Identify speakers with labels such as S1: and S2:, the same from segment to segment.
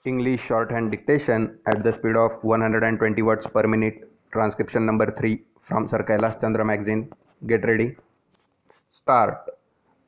S1: English shorthand dictation at the speed of 120 words per minute. Transcription number 3 from Sir Kailash Chandra magazine. Get ready. Start.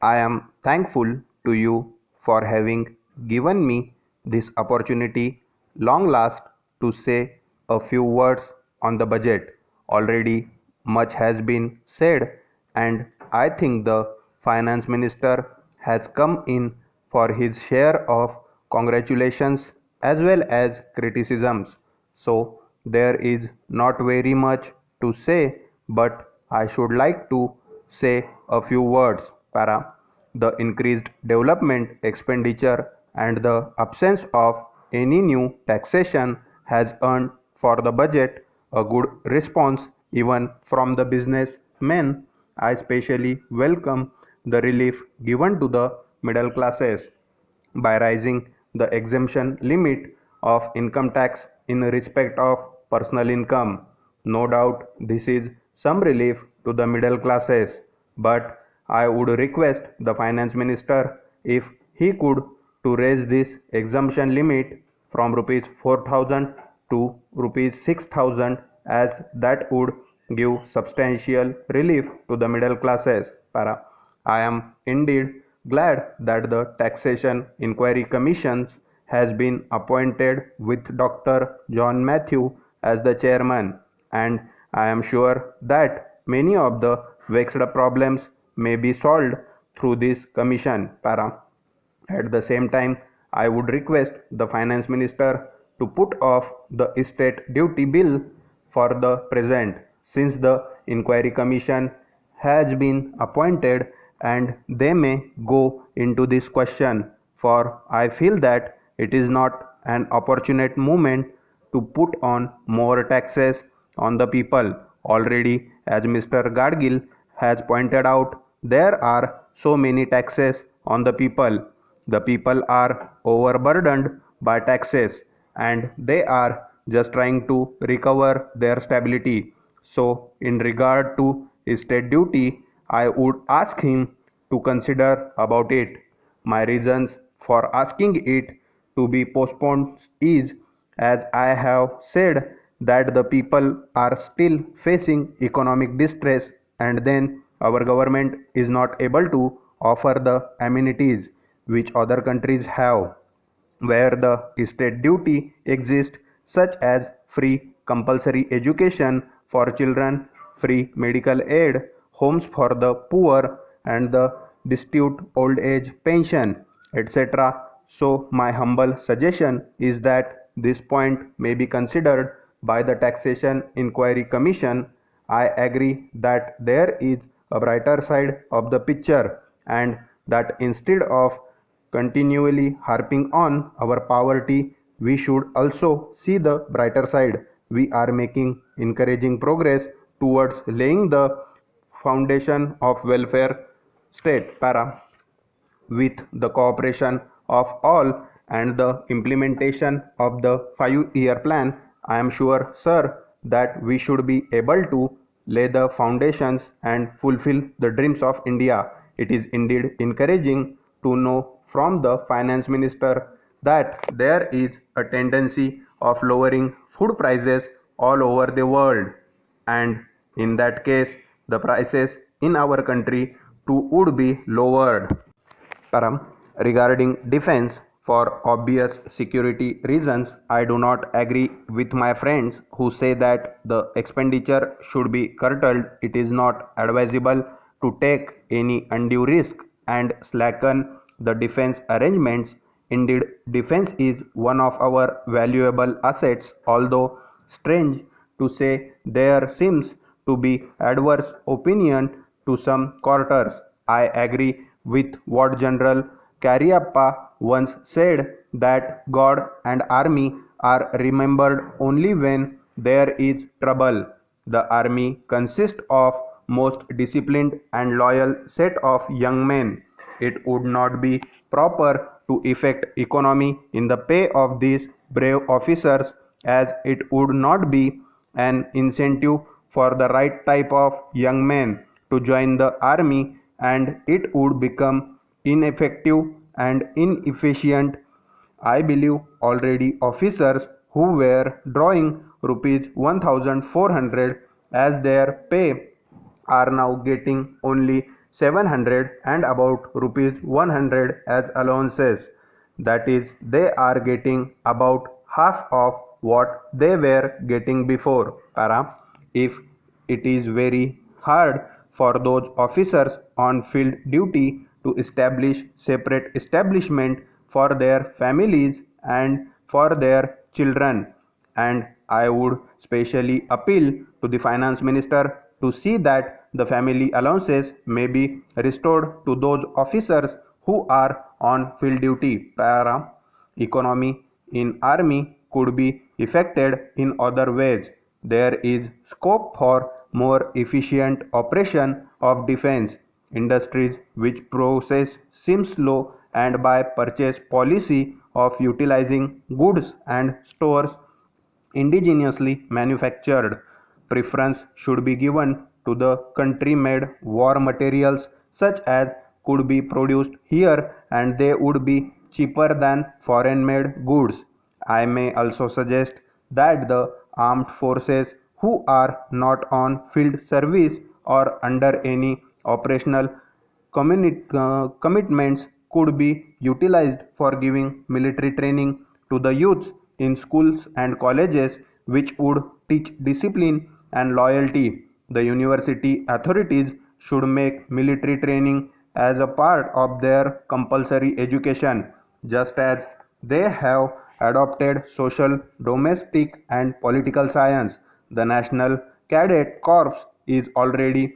S1: I am thankful to you for having given me this opportunity long last to say a few words on the budget. Already much has been said, and I think the finance minister has come in for his share of congratulations as well as criticisms. So there is not very much to say, but I should like to say a few words. Para. The increased development expenditure and the absence of any new taxation has earned for the budget a good response even from the businessmen. I especially welcome the relief given to the middle classes by raising the exemption limit of income tax in respect of personal income. No doubt this is some relief to the middle classes, but I would request the finance minister if he could to raise this exemption limit from rupees 4,000 to rupees 6,000, as that would give substantial relief to the middle classes. Para. I am indeed glad that the Taxation Inquiry Commission has been appointed with Dr. John Matthew as the chairman, and I am sure that many of the vexed problems may be solved through this commission. Para. At the same time, I would request the finance minister to put off the estate duty bill for the present, since the inquiry commission has been appointed and they may go into this question, for I feel that it is not an opportune moment to put on more taxes on the people. Already, as Mr. Gadgil has pointed out, there are so many taxes on the people. The people are overburdened by taxes and they are just trying to recover their stability. So, in regard to estate duty, I would ask him to consider about it. My reasons for asking it to be postponed is, as I have said, that the people are still facing economic distress, and then our government is not able to offer the amenities which other countries have, where the state duty exists, such as free compulsory education for children, free medical aid, homes for the poor, and the destitute old age pension, etc. So, my humble suggestion is that this point may be considered by the Taxation Inquiry Commission. I agree that there is a brighter side of the picture, and that instead of continually harping on our poverty, we should also see the brighter side. We are making encouraging progress towards laying the foundation of welfare state. Para. With the cooperation of all and the implementation of the 5-year plan, I am sure, sir, that we should be able to lay the foundations and fulfill the dreams of India. It is indeed encouraging to know from the finance minister that there is a tendency of lowering food prices all over the world, and in that case the prices in our country too would be lowered. Param, regarding defense, for obvious security reasons, I do not agree with my friends who say that the expenditure should be curtailed. It is not advisable to take any undue risk and slacken the defense arrangements. Indeed, defense is one of our valuable assets, although strange to say there seems to be adverse opinion to some quarters. I agree with what General Cariappa once said, that God and army are remembered only when there is trouble. The army consists of most disciplined and loyal set of young men. It would not be proper to effect economy in the pay of these brave officers, as it would not be an incentive for the right type of young men to join the army, and it would become ineffective and inefficient I believe already officers who were drawing rupees 1400 as their pay are now getting only 700 and about rupees 100 as allowances. That is, they are getting about half of what they were getting before. Para. If it is very hard for those officers on field duty to establish separate establishment for their families and for their children, and I would specially appeal to the finance minister to see that the family allowances may be restored to those officers who are on field duty. Para. Economy in army could be affected in other ways. There is scope for more efficient operation of defense industries which process seems slow and by purchase policy of utilizing goods and stores indigenously manufactured. Preference should be given to the country-made war materials such as could be produced here and they would be cheaper than foreign-made goods. I may also suggest that the armed forces who are not on field service or under any operational commitments could be utilized for giving military training to the youths in schools and colleges which would teach discipline and loyalty. The university authorities should make military training as a part of their compulsory education, just as they have adopted social, domestic, and political science. The National Cadet Corps is already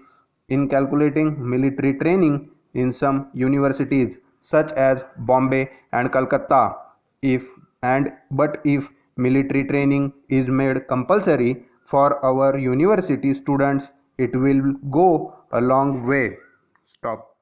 S1: inculcating military training in some universities such as Bombay and Calcutta. If but if military training is made compulsory for our university students, it will go a long way. Stop.